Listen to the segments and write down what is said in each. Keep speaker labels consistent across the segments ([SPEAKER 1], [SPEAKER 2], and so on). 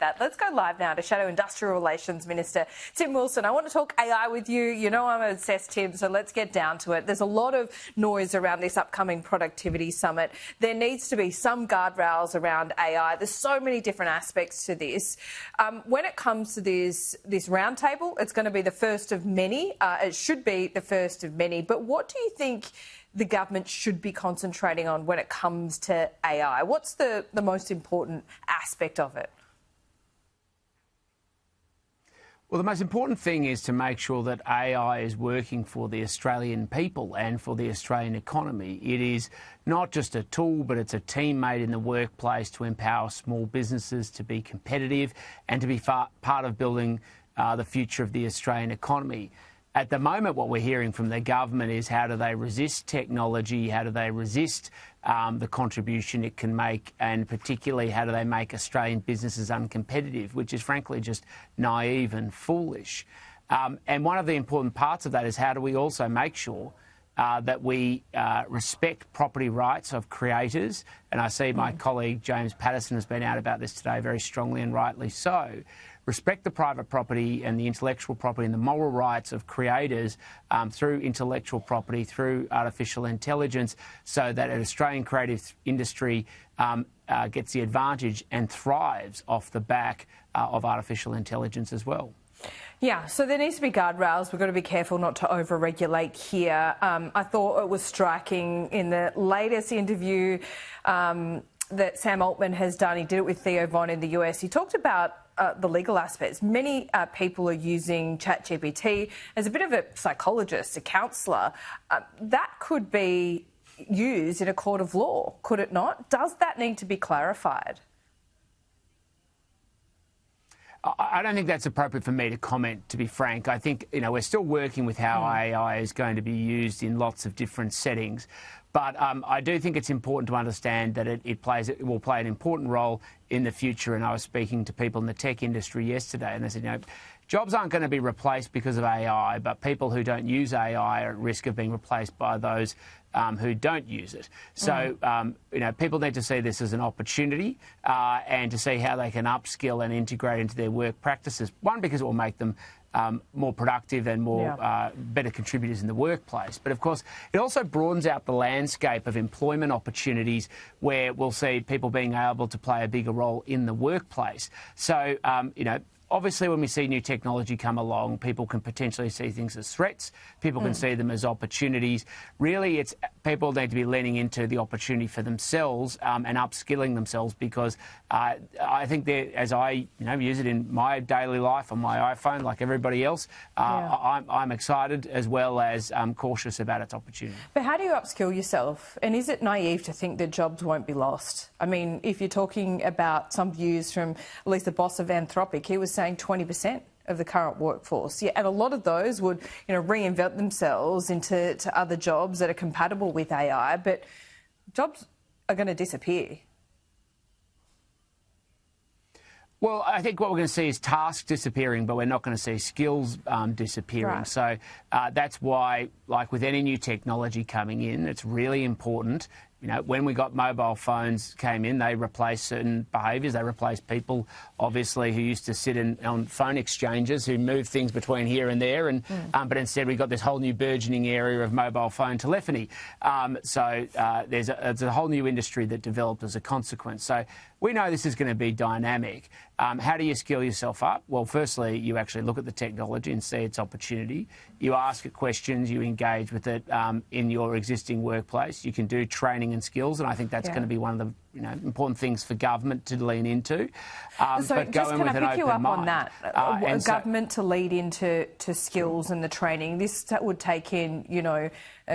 [SPEAKER 1] that. Let's go live now to Shadow Industrial Relations Minister Tim Wilson. I want to talk AI with you. You know I'm obsessed, Tim, so let's get down to it. There's a lot of noise around this upcoming productivity summit. There needs to be some guardrails around AI. There's so many different aspects to this. When it comes to this roundtable, it's going to be the first of many. It should be the first of many. But what do you think the government should be concentrating on when it comes to AI? What's the most important aspect of it?
[SPEAKER 2] Well, the most important thing is to make sure that AI is working for the Australian people and for the Australian economy. It is not just a tool, but it's a teammate in the workplace to empower small businesses to be competitive and to be part of building the future of the Australian economy. At the moment, what we're hearing from the government is how do they resist technology, how do they resist the contribution it can make, and particularly how do they make Australian businesses uncompetitive, which is frankly just naive and foolish. And one of the important parts of that is how do we also make sure that we respect property rights of creators. And I see my colleague James Patterson has been out about this today very strongly and rightly so. Respect the private property and the intellectual property and the moral rights of creators through intellectual property, through artificial intelligence, so that an Australian creative industry gets the advantage and thrives off the back of artificial intelligence as well.
[SPEAKER 1] Yeah, so there needs to be guardrails. We've got to be careful not to over-regulate here. I thought it was striking in the latest interview that Sam Altman has done. He did it with Theo Von in the US. He talked about the legal aspects. Many people are using ChatGPT as a bit of a psychologist, a counsellor. That could be used in a court of law, could it not? Does that need to be clarified?
[SPEAKER 2] I don't think that's appropriate for me to comment, to be frank. I think, we're still working with how AI is going to be used in lots of different settings. But I do think it's important to understand that it will play an important role in the future. And I was speaking to people in the tech industry yesterday, and they said, jobs aren't going to be replaced because of AI, but people who don't use AI are at risk of being replaced by those who don't use it. So, people need to see this as an opportunity and to see how they can upskill and integrate into their work practices. One, because it will make them more productive and more better contributors in the workplace. But, of course, it also broadens out the landscape of employment opportunities where we'll see people being able to play a bigger role in the workplace. So, obviously, when we see new technology come along, people can potentially see things as threats. People can see them as opportunities. Really, it's people need to be leaning into the opportunity for themselves and upskilling themselves, because I think that as I use it in my daily life on my iPhone, like everybody else, I'm excited as well as cautious about its opportunity.
[SPEAKER 1] But how do you upskill yourself? And is it naive to think that jobs won't be lost? I mean, if you're talking about some views from at least the boss of Anthropic, he was saying 20% of the current workforce. Yeah, and a lot of those would, reinvent themselves into other jobs that are compatible with AI, but jobs are going to disappear.
[SPEAKER 2] Well, I think what we're going to see is tasks disappearing, but we're not going to see skills disappearing. Right. So that's why, like with any new technology coming in, it's really important. When we got mobile phones came in, they replaced certain behaviours. They replaced people, obviously, who used to sit on phone exchanges, who moved things between here and there. And but instead, we got this whole new burgeoning area of mobile phone telephony. So there's a whole new industry that developed as a consequence. So we know this is going to be dynamic. How do you skill yourself up? Well, firstly, you actually look at the technology and see its opportunity. You ask it questions, you engage with it in your existing workplace. You can do training and skills, and I think that's going to be one of the important things for government to lean into.
[SPEAKER 1] So
[SPEAKER 2] but
[SPEAKER 1] just can I pick you up
[SPEAKER 2] mind.
[SPEAKER 1] on that? Government to lead into skills and the training. This would take in,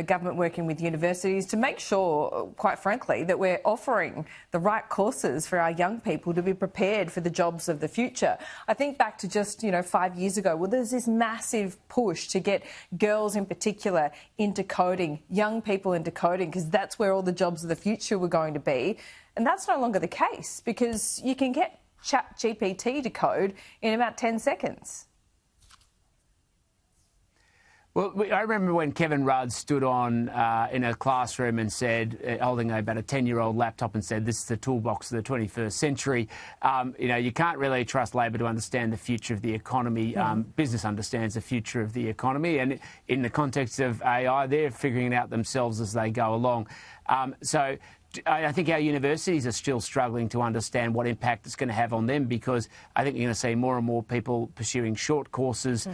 [SPEAKER 1] government working with universities to make sure, quite frankly, that we're offering the right courses for our young people to be prepared for the jobs of the future. I think back to just, 5 years ago, well, there's this massive push to get girls in particular into coding, young people into coding, because that's where all the jobs of the future were going to be. And that's no longer the case, because you can get ChatGPT to code in about 10 seconds.
[SPEAKER 2] Well, I remember when Kevin Rudd stood on in a classroom and said, holding about a 10-year-old laptop, and said, "This is the toolbox of the 21st century." You can't really trust Labor to understand the future of the economy. Business understands the future of the economy, and in the context of AI, they're figuring it out themselves as they go along. So I think our universities are still struggling to understand what impact it's going to have on them, because I think you're going to see more and more people pursuing short courses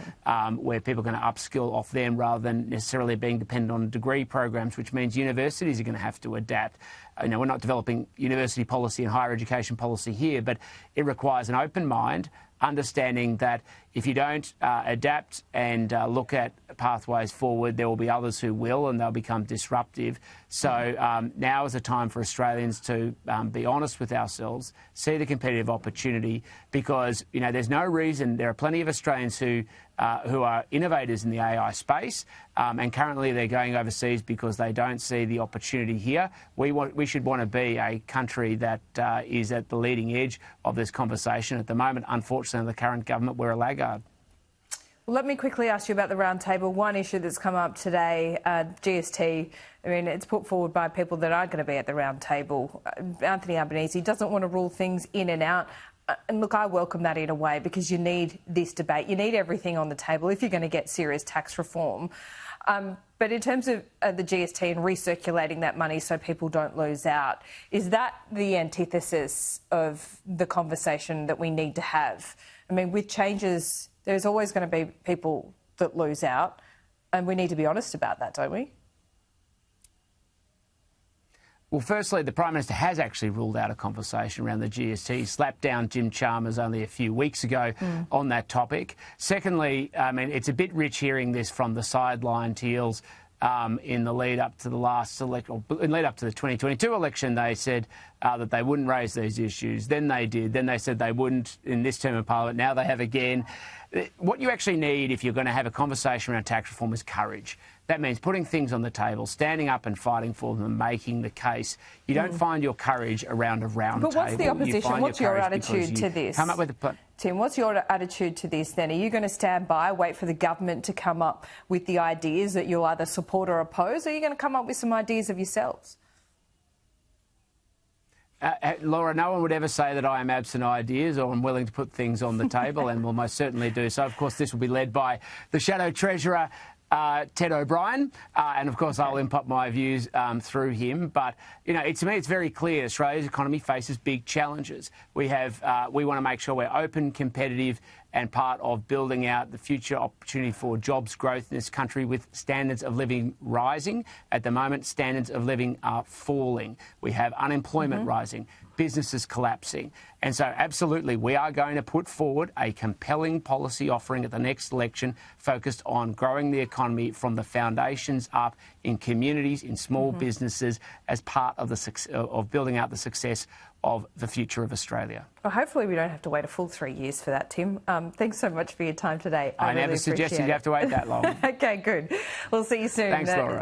[SPEAKER 2] where people are going to upskill off them rather than necessarily being dependent on degree programs, which means universities are going to have to adapt. We're not developing university policy and higher education policy here, but it requires an open mind, understanding that if you don't adapt and look at pathways forward, there will be others who will, and they'll become disruptive. So now is a time for Australians to be honest with ourselves, see the competitive opportunity, because there's no reason. There are plenty of Australians who are innovators in the AI space, and currently they're going overseas because they don't see the opportunity here. We should want to be a country that is at the leading edge of this conversation. At the moment, unfortunately, the current government, we're a laggard.
[SPEAKER 1] Well, let me quickly ask you about the roundtable. One issue that's come up today, GST. I mean, it's put forward by people that aren't going to be at the roundtable. Anthony Albanese doesn't want to rule things in and out. And look, I welcome that in a way, because you need this debate. You need everything on the table if you're going to get serious tax reform. But in terms of the GST and recirculating that money so people don't lose out, is that the antithesis of the conversation that we need to have? I mean, with changes, there's always going to be people that lose out, and we need to be honest about that, don't we?
[SPEAKER 2] Well, firstly, the Prime Minister has actually ruled out a conversation around the GST. He slapped down Jim Chalmers only a few weeks ago on that topic. Secondly, I mean, it's a bit rich hearing this from the sideline Teals. In the lead up to the last election, or in lead up to the 2022 election, they said that they wouldn't raise these issues. Then they did. Then they said they wouldn't in this term of Parliament. Now they have again. What you actually need if you're going to have a conversation around tax reform is courage. That means putting things on the table, standing up and fighting for them and making the case. You don't find your courage around a round table.
[SPEAKER 1] But what's the opposition? What's your attitude to this?
[SPEAKER 2] Come up with a
[SPEAKER 1] Tim, what's your attitude to this then? Are you going to stand by, wait for the government to come up with the ideas that you'll either support or oppose, or are you going to come up with some ideas of yourselves?
[SPEAKER 2] Laura, no one would ever say that I am absent ideas or I'm willing to put things on the table, and will most certainly do so. Of course, this will be led by the Shadow Treasurer, Ted O'Brien, and of course I'll input my views through him. But to me it's very clear Australia's economy faces big challenges. We want to make sure we're open, competitive, and part of building out the future opportunity for jobs growth in this country, with standards of living rising. At the moment, standards of living are falling. We have unemployment rising, businesses collapsing. And so, absolutely, we are going to put forward a compelling policy offering at the next election focused on growing the economy from the foundations up in communities, in small businesses, as part of of building out the success of the future of Australia.
[SPEAKER 1] Well, hopefully we don't have to wait a full 3 years for that, Tim. Thanks so much for your time today.
[SPEAKER 2] I never suggested you have to wait that long.
[SPEAKER 1] OK, good. We'll see you soon.
[SPEAKER 2] Thanks, Laura.